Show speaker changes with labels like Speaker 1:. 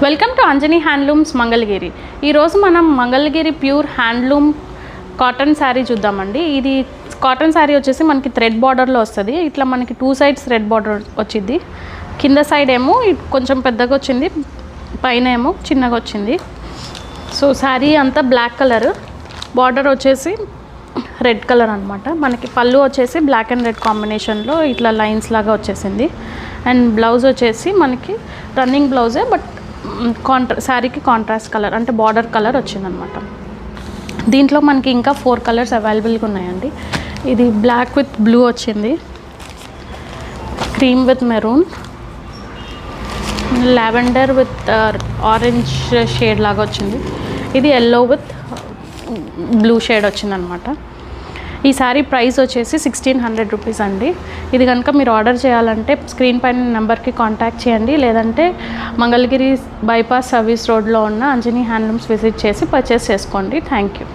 Speaker 1: Welcome to Anjani handlooms Mangalagiri. ఈరోజు మనం Mangalagiri pure handloom cotton sari చూద్దామండి. ఇది కాటన్ శారీ వచ్చేసి మనకి థ్రెడ్ బార్డర్లో వస్తుంది. ఇట్లా మనకి 2 సైడ్స్ థ్రెడ్ బార్డర్ వచ్చింది. కింద సైడ్ ఏమో కొంచెం పెద్దగా వచ్చింది, పైన ఏమో చిన్నగా వచ్చింది. సో శారీ అంతా బ్లాక్ కలర్, బార్డర్ వచ్చేసి రెడ్ కలర్ అనమాట. మనకి పళ్ళు వచ్చేసి బ్లాక్ అండ్ రెడ్ కాంబినేషన్లో ఇట్లా లైన్స్ లాగా వచ్చేసింది. అండ్ బ్లౌజ్ వచ్చేసి మనకి రన్నింగ్ బ్లౌజే, బట్ శారీకి కాంట్రాస్ట్ కలర్ అంటే బార్డర్ కలర్ వచ్చిందనమాట. దీంట్లో మనకి ఇంకా 4 కలర్స్ అవైలబుల్గా ఉన్నాయండి. ఇది బ్లాక్ విత్ బ్లూ వచ్చింది, cream with maroon, lavender with orange shade లాగా వచ్చింది. ఇది ఎల్లో విత్ బ్లూ షేడ్ వచ్చిందనమాట. ఈ శారీ ప్రైస్ వచ్చేసి 1600 రూపీస్ అండి. ఇది కనుక మీరు ఆర్డర్ చేయాలంటే స్క్రీన్ పైన నెంబర్కి కాంటాక్ట్ చేయండి, లేదంటే మంగళగిరి బైపాస్ సర్వీస్ రోడ్లో ఉన్న అంజనీ హ్యాండ్లూమ్స్ విజిట్ చేసి పర్చేస్ చేసుకోండి. Thank you.